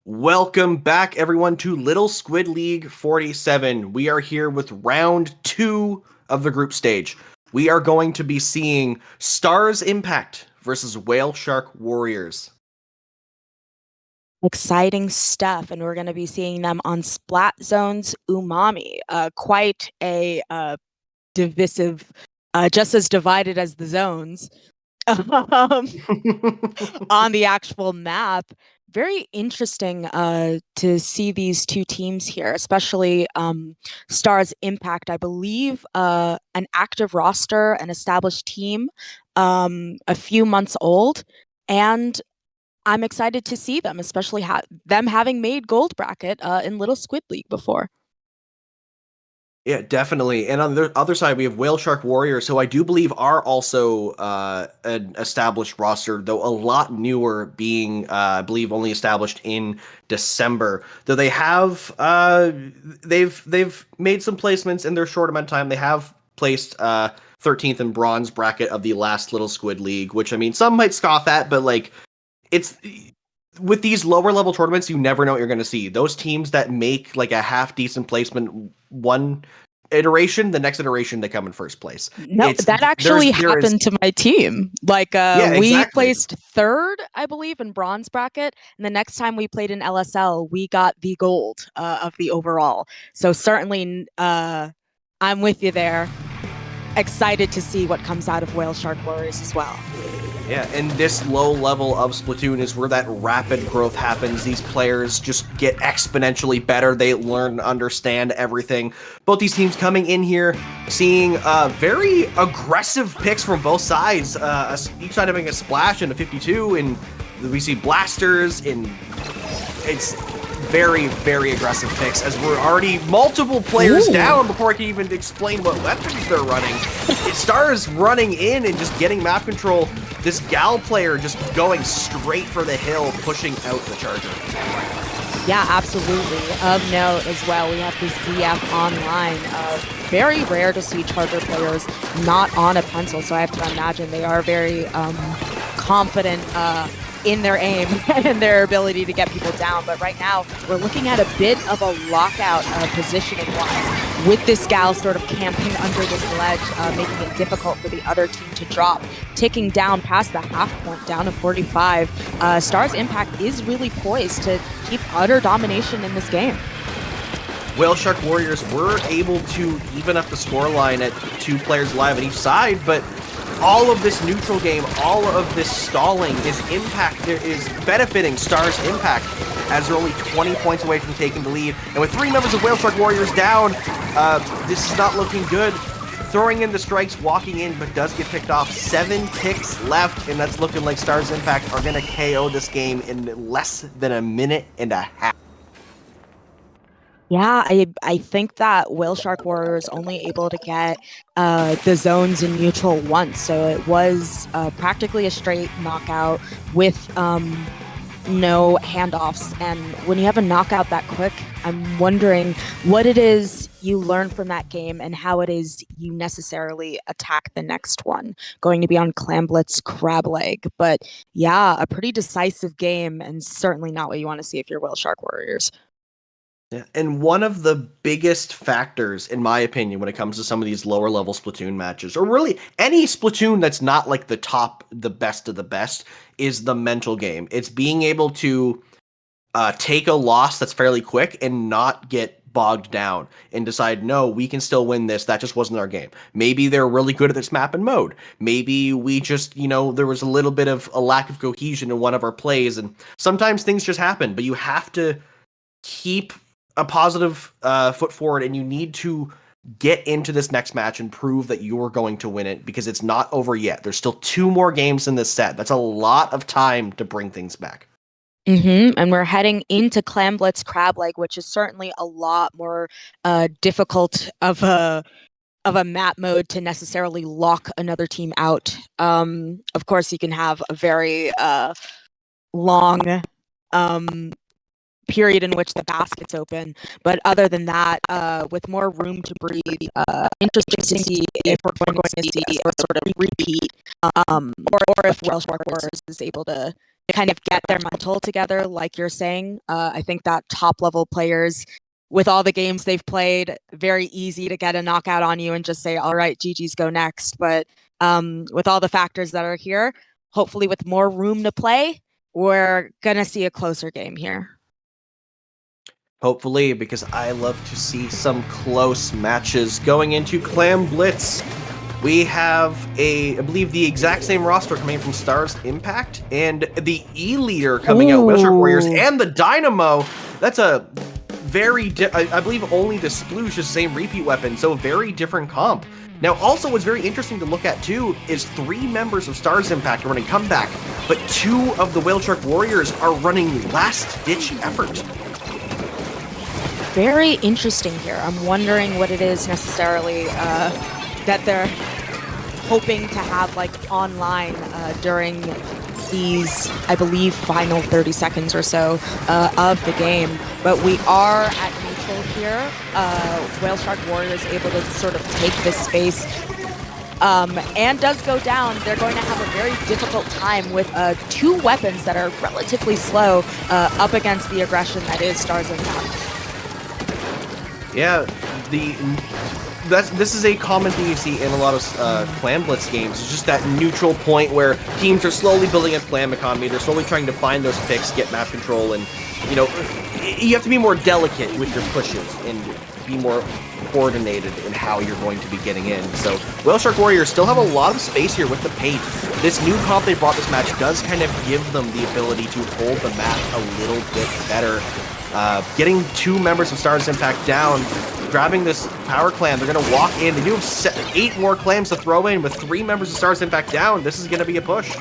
Welcome back, everyone, to Little Squid League 47. We are here with round 2 of the group stage. We are going to be seeing Starz Impact versus Whale Shark Warriors. Exciting stuff, and we're going to be seeing them on Splat Zone's Umami. Quite a divisive, just as divided as the zones um, on the actual map. Very interesting to see these two teams here, especially Starz Impact. I believe an active roster, an established team, a few months old, and I'm excited to see them, especially them having made gold bracket in Little Squid League before. Yeah, definitely. And on the other side, we have Whale Shark Warriors, who I do believe are also an established roster, though a lot newer, being I believe only established in December. Though they have they've made some placements in their short amount of time. They have placed 13th in bronze bracket of the last Little Squid League, which I mean some might scoff at, but like it's with these lower level tournaments, you never know what you're going to see. Those teams that make like a half decent placement one iteration, the next iteration they come in first place. No, that actually happened to my team. Like we placed third, I believe, in bronze bracket, and the next time we played in LSL, we got the gold of the overall. So certainly, I'm with you there. Excited to see what comes out of Whale Shark Warriors as well. Yeah, and this low level of Splatoon is where that rapid growth happens. These players just get exponentially better. They learn and understand everything. Both these teams coming in here, seeing very aggressive picks from both sides. Each side having a splash and a 52, and we see blasters, and it's very, very aggressive picks, as we're already multiple players down before I can even explain what weapons they're running. Starz running in and just getting map control. This Gal player just going straight for the hill, pushing out the Charger. Yeah, absolutely. Of note as well, we have the ZF online. Very rare to see Charger players not on a pencil, so I have to imagine they are very confident in their aim and their ability to get people down. But right now, we're looking at a bit of a lockout positioning-wise, with this Gal sort of camping under this ledge, making it difficult for the other team to drop. Ticking down past the half point, down to 45. Starz Impact is really poised to keep utter domination in this game. Whale Shark Warriors were able to even up the scoreline at 2 players live on each side, but all of this neutral game, all of this stalling is benefiting Starz Impact, as they're only 20 points away from taking the lead. And with 3 members of Whale Shark Warriors down, this is not looking good. Throwing in the strikes, walking in, but does get picked off. 7 ticks left, and that's looking like Starz Impact are going to KO this game in less than a minute and a half. Yeah, I think that Whale Shark Warrior is only able to get the zones in neutral once, so it was practically a straight knockout with no handoffs. And when you have a knockout that quick, I'm wondering what it is you learn from that game and how it is you necessarily attack the next one. Going to be on Clam, Blitz, Crableg. But yeah, a pretty decisive game, and certainly not what you want to see if you're Whale Shark Warriors. Yeah, and one of the biggest factors, in my opinion, when it comes to some of these lower level Splatoon matches, or really any Splatoon that's not like the best of the best, is the mental game. It's being able to take a loss that's fairly quick and not get bogged down and decide, no, we can still win this. That just wasn't our game. Maybe they're really good at this map and mode. Maybe we just, there was a little bit of a lack of cohesion in one of our plays, and sometimes things just happen, but you have to keep a positive foot forward, and you need to get into this next match and prove that you're going to win it, because it's not over yet. There's still 2 more games in this set. That's a lot of time to bring things back. And we're heading into Clam, Blitz, Crableg, which is certainly a lot more difficult of a map mode to necessarily lock another team out. Of course, you can have a very long period in which the basket's open, but other than that, with more room to breathe, interesting to see if we're going to see a sort of repeat, or if Whale Shark Warriors is able to kind of get their mental together, like you're saying. I think that top level players, with all the games they've played, very easy to get a knockout on you and just say, all right, GG's, go next. But with all the factors that are here, hopefully with more room to play, we're going to see a closer game here. Hopefully, because I love to see some close matches. Going into Clam Blitz, we have I believe the exact same roster coming from Starz Impact, and the E-Leader coming out, Whale Shark Warriors, and the Dynamo. That's a very, I believe only the Sploosh is the same repeat weapon, so a very different comp. Now, also what's very interesting to look at, too, is 3 members of Starz Impact are running Comeback, but 2 of the Whale Shark Warriors are running Last-Ditch Effort. Very interesting here. I'm wondering what it is necessarily that they're hoping to have like online during these, I believe, final 30 seconds or so of the game. But we are at neutral here. Whale Shark Warriors able to sort of take this space and does go down. They're going to have a very difficult time with 2 weapons that are relatively slow up against the aggression that is Starz Impact. Yeah, this is a common thing you see in a lot of Clam Blitz games. It's just that neutral point where teams are slowly building a Clam economy. They're slowly trying to find those picks, get map control, and you know, you have to be more delicate with your pushes and be more coordinated in how you're going to be getting in. So Whale Shark Warriors still have a lot of space here with the paint. This new comp they brought this match does kind of give them the ability to hold the map a little bit better. Getting 2 members of Starz Impact down, grabbing this power clam, they're going to walk in. They do have 8 more clams to throw in with 3 members of Starz Impact down. This is going to be a push.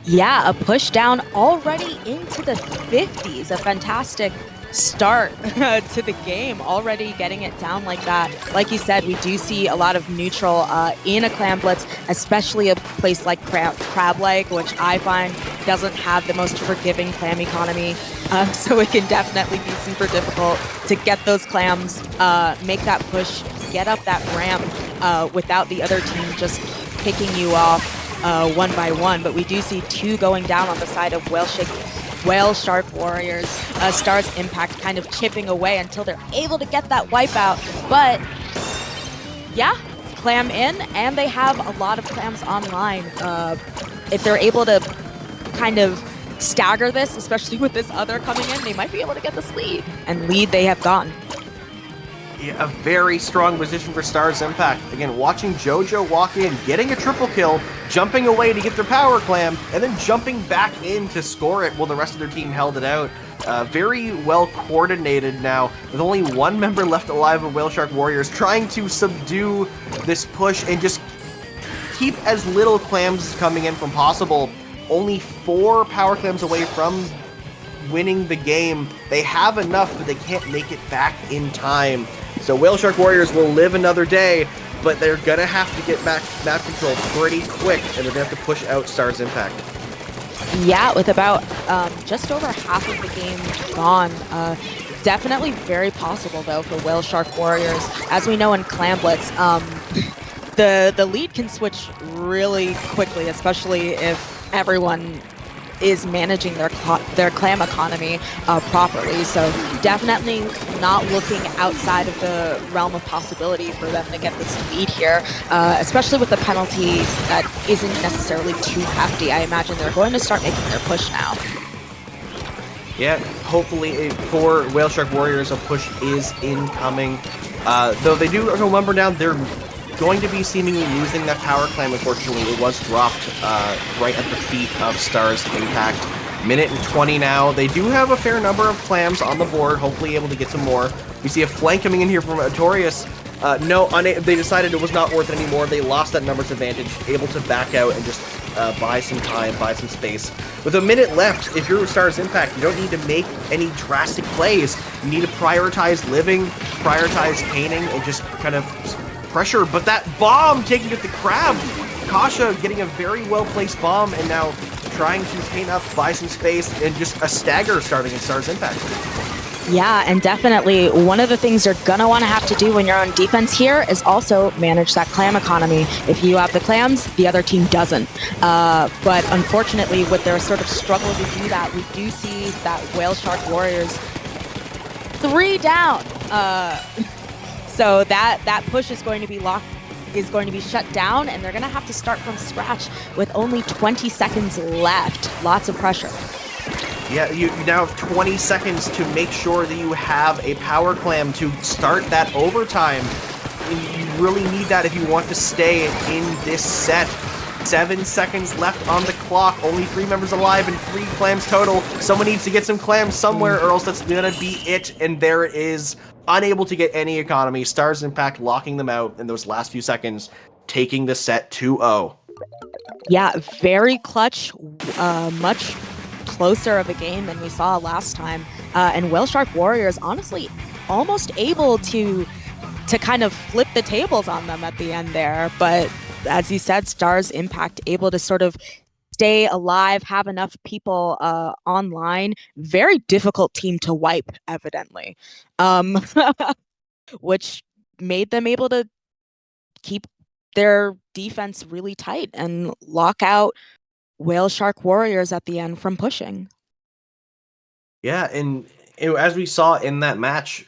Yeah, a push down already into the 50s. A fantastic start to the game, already getting it down like that. Like you said, we do see a lot of neutral in a Clam Blitz, especially a place like Crableg, which I find doesn't have the most forgiving clam economy. So it can definitely be super difficult to get those clams, make that push, get up that ramp without the other team just picking you off one by one. But we do see 2 going down on the side of Whale Shark Warriors. Starz Impact kind of chipping away until they're able to get that wipeout. But yeah, Clam in, and they have a lot of clams online. If they're able to kind of stagger this, especially with this other coming in, they might be able to get this lead. And lead they have gotten. Yeah, a very strong position for Starz Impact. Again, watching JoJo walk in, getting a triple kill, jumping away to get their power clam, and then jumping back in to score it while the rest of their team held it out. Very well coordinated now, with only 1 member left alive of Whale Shark Warriors, trying to subdue this push and just keep as little clams coming in from possible. Only 4 power clams away from winning the game. They have enough, but they can't make it back in time. So Whale Shark Warriors will live another day, but they're gonna have to get back map control pretty quick, and they're gonna have to push out Starz Impact. Yeah, with about just over half of the game gone. Definitely very possible, though, for Whale Shark Warriors. As we know in Clam Blitz, the lead can switch really quickly, especially if everyone is managing their clam economy properly. So definitely not looking outside of the realm of possibility for them to get this lead here, especially with the penalty that isn't necessarily too hefty. I imagine they're going to start making their push now. Yeah, hopefully for Whale Shark Warriors, a push is incoming. Though they do remember now, they're going to be seemingly losing that power clam. Unfortunately, it was dropped right at the feet of Starz Impact. Minute and 20 now. They do have a fair number of clams on the board, hopefully able to get some more. We see a flank coming in here from Artorias. They decided it was not worth it anymore. They lost that numbers advantage, able to back out and just buy some time, buy some space. With a minute left, if you're Starz Impact, you don't need to make any drastic plays. You need to prioritize living, prioritize painting, and just kind of pressure. But that bomb taking it to Crab. Kasha getting a very well-placed bomb, and now trying to paint up, buy some space, and just a stagger starting in Starz Impact. Yeah, and definitely one of the things you're going to want to have to do when you're on defense here is also manage that clam economy. If you have the clams, the other team doesn't. But unfortunately, with their sort of struggle to do that, we do see that Whale Shark Warriors 3 down. So that push is going to be shut down, and they're going to have to start from scratch with only 20 seconds left. Lots of pressure. Yeah, you now have 20 seconds to make sure that you have a power clam to start that overtime. And you really need that if you want to stay in this set. 7 seconds left on the clock. Only 3 members alive and 3 clams total. Someone needs to get some clams somewhere, or else that's gonna be it. And there it is. Unable to get any economy. Starz Impact locking them out in those last few seconds, taking the set 2-0. Yeah, very clutch. Much closer of a game than we saw last time. And Whale Shark Warriors, honestly, almost able to kind of flip the tables on them at the end there. But as you said, Starz Impact able to sort of stay alive, have enough people online. Very difficult team to wipe, evidently, which made them able to keep their defense really tight and lock out Whale Shark Warriors at the end from pushing. Yeah, and as we saw in that match,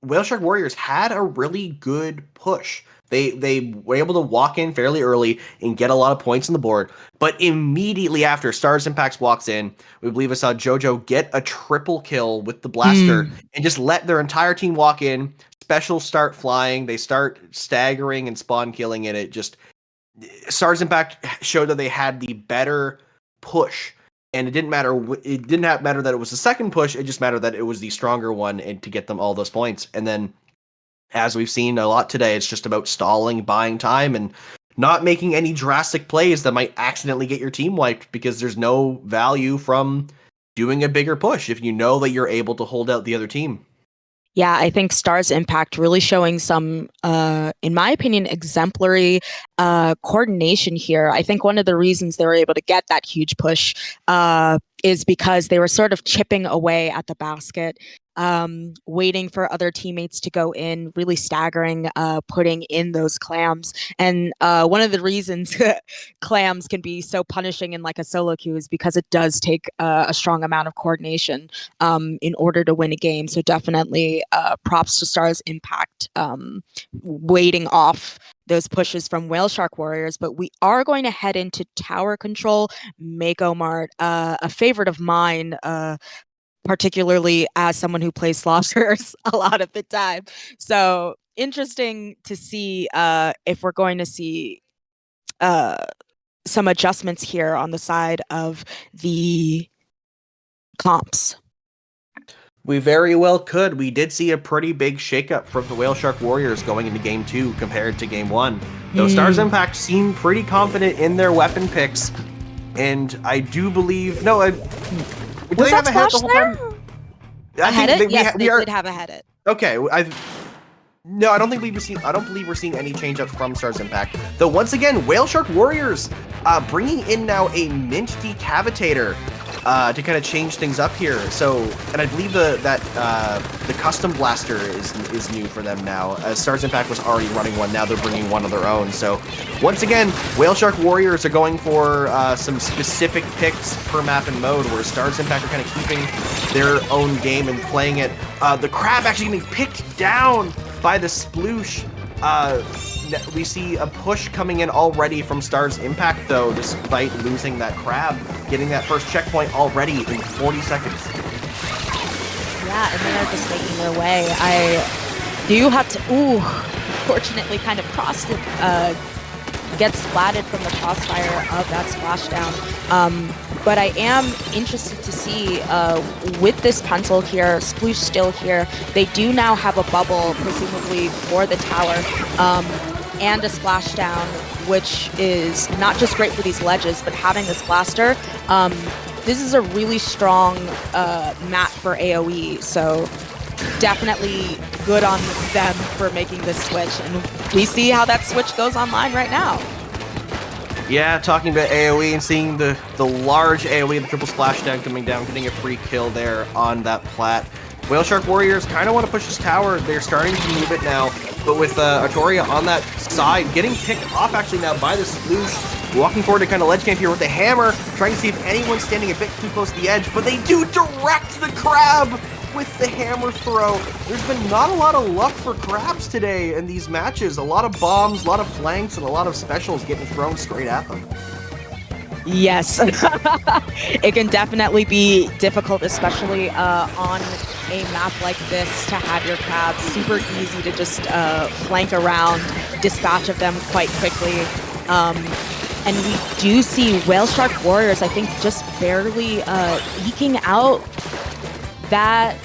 Whale Shark Warriors had a really good push. They were able to walk in fairly early and get a lot of points on the board. But immediately after, Starz Impacts walks in, we believe I saw JoJo get a triple kill with the blaster and just let their entire team walk in. Specials start flying. They start staggering and spawn killing, and it just Starz Impact showed that they had the better push. And it didn't matter. It didn't matter that it was the second push. It just mattered that it was the stronger one, and to get them all those points. And then, as we've seen a lot today, it's just about stalling, buying time, and not making any drastic plays that might accidentally get your team wiped, because there's no value from doing a bigger push if you know that you're able to hold out the other team. Yeah, I think Starz Impact really showing some, in my opinion, exemplary coordination here. I think one of the reasons they were able to get that huge push is because they were sort of chipping away at the basket, waiting for other teammates to go in, really staggering, putting in those clams. And one of the reasons clams can be so punishing in like a solo queue is because it does take a strong amount of coordination in order to win a game. So definitely props to Starz Impact waiting off those pushes from Whale Shark Warriors. But we are going to head into tower control. MakoMart, a favorite of mine, particularly as someone who plays Sloshers a lot of the time. So interesting to see if we're going to see some adjustments here on the side of the comps. We very well could. We did see a pretty big shakeup from the Whale Shark Warriors going into Game 2 compared to Game 1. Though Starz Impact seemed pretty confident in their weapon picks, and I do believe... No, was they have that a head the Splash whole there? time? A head it? Yes, they did have a head it. Okay, no, I don't believe we're seeing any change-ups from Starz Impact. Though once again, Whale Shark Warriors bringing in now a Mint Decavitator to kind of change things up here. So, and I believe the custom blaster is new for them now. Starz Impact was already running one. Now they're bringing one of their own. So, once again, Whale Shark Warriors are going for some specific picks per map and mode, where Starz Impact are kind of keeping their own game and playing it. The crab actually getting picked down by the sploosh. We see a push coming in already from Starz Impact, though, despite losing that crab, getting that first checkpoint already in 40 seconds. Yeah, and they're just making their way. I do have to, fortunately kind of get splatted from the crossfire of that splashdown. But I am interested to see, with this pencil here, Sploosh still here, they do now have a bubble, presumably for the tower, and a splashdown, which is not just great for these ledges, but having this blaster, this is a really strong map for AoE, so definitely good on them for making this switch, and we see how that switch goes online right now. Yeah, talking about AoE and seeing the large AoE, the triple splashdown coming down, getting a free kill there on that plat. Whale Shark Warriors kind of want to push this tower. They're starting to move it now, but with Artoria on that side, getting picked off actually now by the Sploosh, walking forward to kind of ledge camp here with the hammer, trying to see if anyone's standing a bit too close to the edge, but they do direct the crab with the hammer throw. There's been not a lot of luck for crabs today in these matches. A lot of bombs, a lot of flanks, and a lot of specials getting thrown straight at them. Yes, it can definitely be difficult, especially on a map like this, to have your crabs super easy to just flank around, dispatch of them quite quickly. And we do see Whale Shark Warriors, I think, just barely eking out that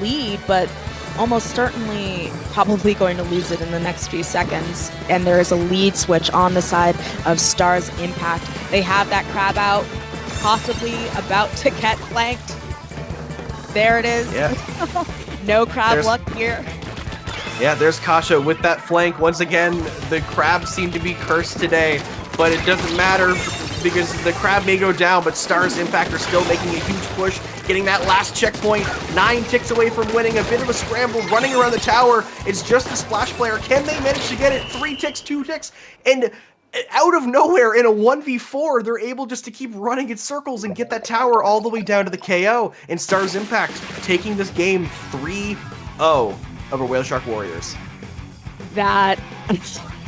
lead, but almost certainly probably going to lose it in the next few seconds. And there is a lead switch on the side of Starz Impact. They have that crab out, possibly about to get flanked. There it is. Yeah. No crab luck here. Yeah, there's Kasha with that flank. Once again, the crabs seem to be cursed today, but it doesn't matter because the crab may go down, but Starz Impact are still making a huge push, getting that last checkpoint, 9 ticks away from winning, a bit of a scramble, running around the tower. It's just the Splash player. Can they manage to get it? 3 ticks, 2 ticks, and out of nowhere in a 1v4, they're able just to keep running in circles and get that tower all the way down to the KO, and Starz Impact taking this game 3-0 over Whale Shark Warriors. That,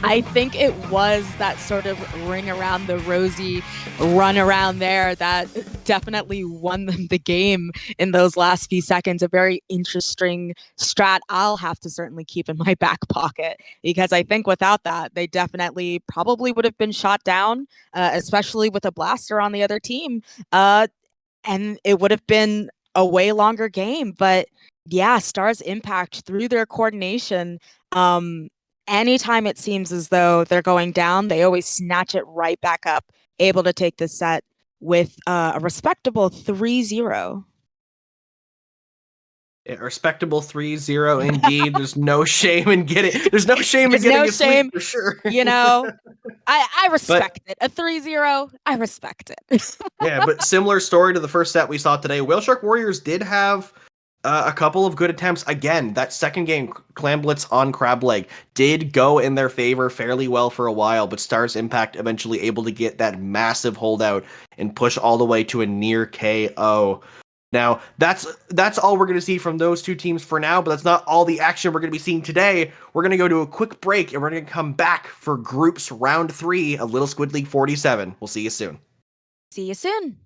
I think it was that sort of ring around the rosy run around there that definitely won them the game in those last few seconds. A very interesting strat I'll have to certainly keep in my back pocket, because I think without that, they definitely probably would have been shot down, especially with a blaster on the other team. And it would have been a way longer game. But yeah, Starz Impact, through their coordination, anytime it seems as though they're going down, they always snatch it right back up, able to take this set with a respectable 3-0. A respectable 3-0 indeed. There's no shame in getting. There's no shame in getting a sweep for sure. You know, I respect it. A 3-0, I respect it. Yeah, but similar story to the first set we saw today. Whale Shark Warriors did have a couple of good attempts. Again, that second game, Clam Blitz on Crableg, did go in their favor fairly well for a while, but Starz Impact eventually able to get that massive holdout and push all the way to a near KO. Now, that's all we're going to see from those two teams for now, but that's not all the action we're going to be seeing today. We're going to go to a quick break, and we're going to come back for Groups Round 3 of Little Squid League 47. We'll see you soon. See you soon.